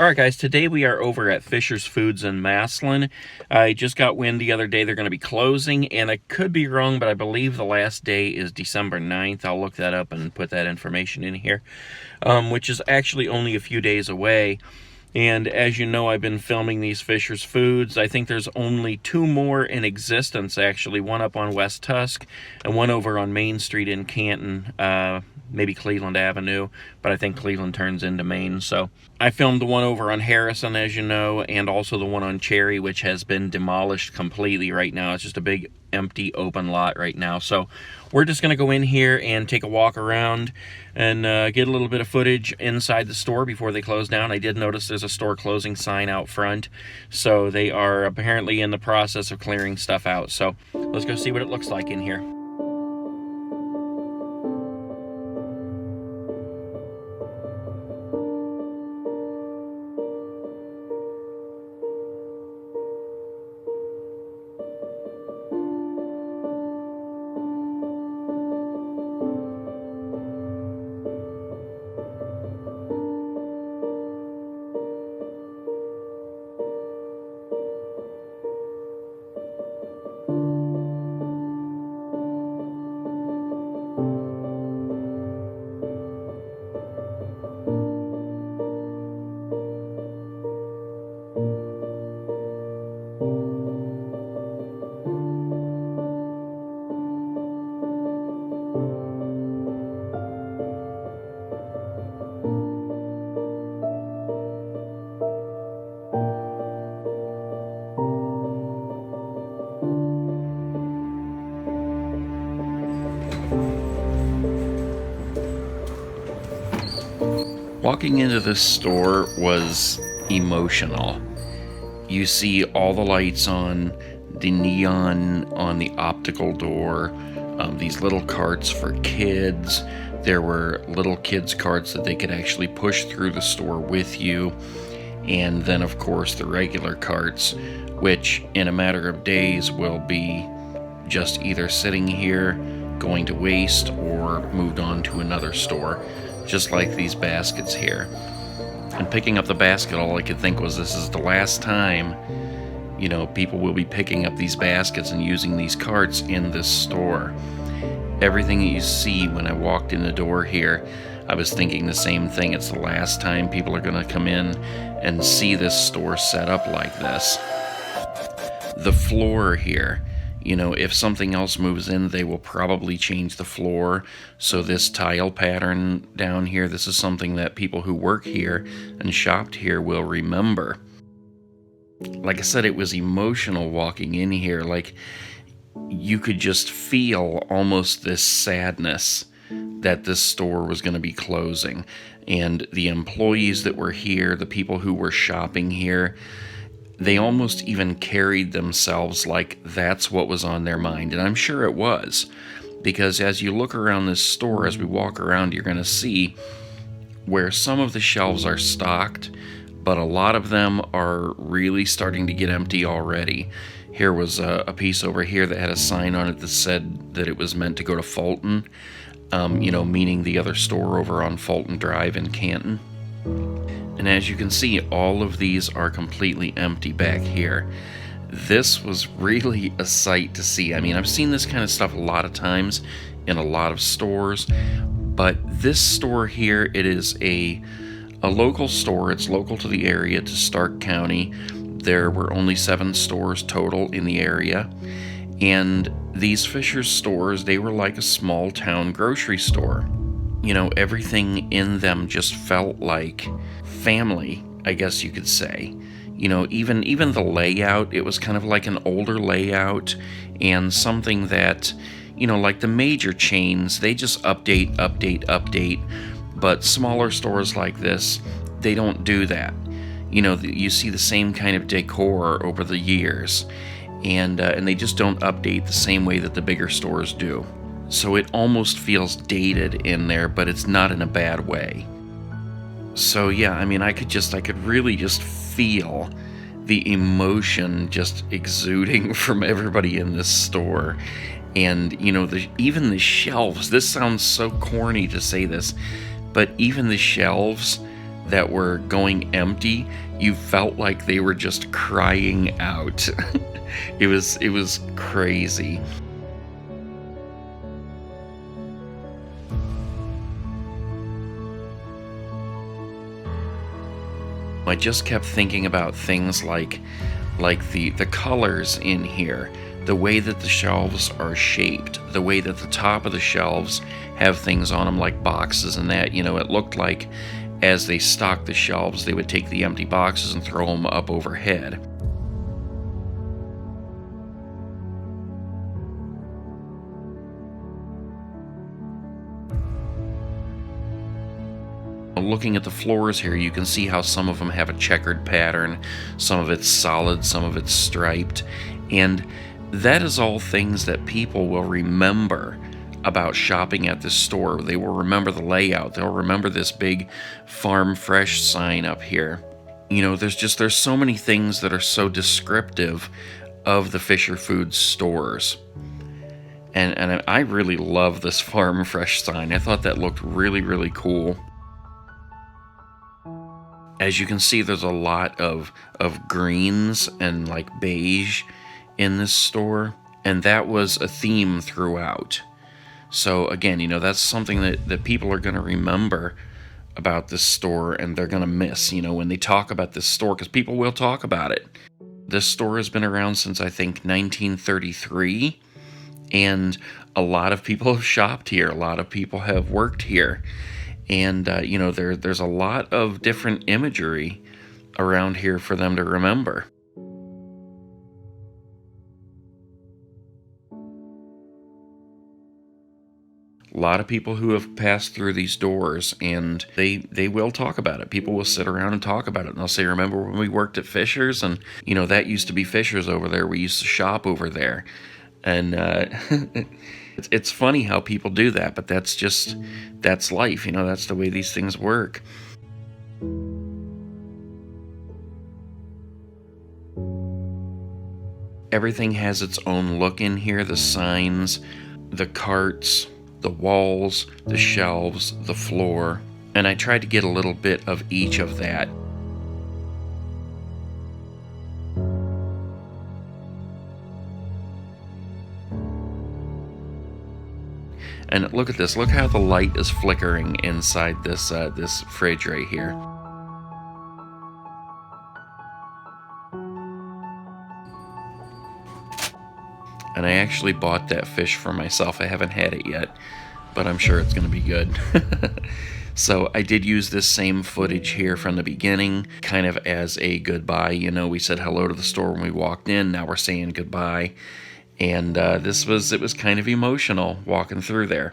Alright guys, today we are over at Fisher's Foods in Massillon. I just got wind the other day they're going to be closing, and I could be wrong, but I believe the last day is December 9th. I'll look that up and put that information in here, which is actually only a few days away. And as you know, I've been filming these Fisher's Foods. I think there's only two more in existence, actually. One up on West Tusk and one over on Main Street in Canton, maybe Cleveland Avenue, but I think Cleveland turns into Main. So I filmed the one over on Harrison, as you know, and also the one on Cherry, which has been demolished completely right now. It's just a big empty open lot right now. So we're just going to go in here and take a walk around and get a little bit of footage inside the store before they close down. I did notice there's a store closing sign out front, so they are apparently in the process of clearing stuff out. So let's go see what it looks like in here. Walking into this store was emotional. You see all the lights on, the neon on the optical door, these little carts for kids. There were little kids' carts that they could actually push through the store with you. And then, of course, the regular carts, which in a matter of days will be just either sitting here, going to waste, or moved on to another store. Just like these baskets here. And picking up the basket, all I could think was, this is the last time, you know, people will be picking up these baskets and using these carts in this store. Everything that you see when I walked in the door here, I was thinking the same thing. It's the last time people are going to come in and see this store set up like this. The floor here, you know, if something else moves in, they will probably change the floor. So this tile pattern down here, this is something that people who work here and shopped here will remember. Like I said, it was emotional walking in here. Like, you could just feel almost this sadness that this store was going to be closing. And the employees that were here, the people who were shopping here, they almost even carried themselves like that's what was on their mind. And I'm sure it was, because as you look around this store, as we walk around, you're going to see where some of the shelves are stocked, but a lot of them are really starting to get empty already. Here was a piece over here that had a sign on it that said that it was meant to go to Fulton, you know, meaning the other store over on Fulton Drive in Canton. And as you can see, all of these are completely empty back here. This was really a sight to see. I mean, I've seen this kind of stuff a lot of times in a lot of stores, but this store here, it is a local store. It's local to the area, to Stark County. There were only 7 stores total in the area. And these Fisher's stores, they were like a small town grocery store. You know, everything in them just felt like family, I guess you could say. You know, even the layout, it was kind of like an older layout, and something that, you know, like the major chains, they just update, but smaller stores like this, they don't do that. You know, you see the same kind of decor over the years, and they just don't update the same way that the bigger stores do. So it almost feels dated in there, but it's not in a bad way. So yeah, I mean, I could really just feel the emotion just exuding from everybody in this store. And, you know, even the shelves, this sounds so corny to say this, but even the shelves, that were going empty, you felt like they were just crying out. It was crazy. I just kept thinking about things like the colors in here, the way that the shelves are shaped, the way that the top of the shelves have things on them like boxes and that. It looked like as they stocked the shelves, they would take the empty boxes and throw them up overhead. Looking at the floors here, you can see how some of them have a checkered pattern, some of it's solid, some of it's striped, and that is all things that people will remember about shopping at this store. They will remember the layout. They'll remember this big farm fresh sign up here. There's so many things that are so descriptive of the Fisher Foods stores. And I really love this farm fresh sign. I thought that looked really, really cool. As you can see, there's a lot of greens and like beige in this store, and that was a theme throughout. So again, that's something that people are going to remember about this store, and they're going to miss, when they talk about this store, because people will talk about it. This store has been around since, I think, 1933, and a lot of people have shopped here. A lot of people have worked here. And, there's a lot of different imagery around here for them to remember. A lot of people who have passed through these doors, and they will talk about it. People will sit around and talk about it, and they'll say, remember when we worked at Fisher's? And, that used to be Fisher's over there. We used to shop over there. And it's funny how people do that, but that's life. That's the way these things work. Everything has its own look in here. The signs, the carts, the walls, the shelves, the floor. And I tried to get a little bit of each of that. And look at this. Look how the light is flickering inside this fridge right here. And I actually bought that fish for myself. I haven't had it yet, but I'm sure it's going to be good. So I did use this same footage here from the beginning, kind of as a goodbye. We said hello to the store when we walked in. Now we're saying goodbye. And it was kind of emotional walking through there.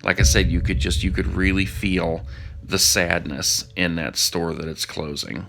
Like I said, you could really feel the sadness in that store that it's closing.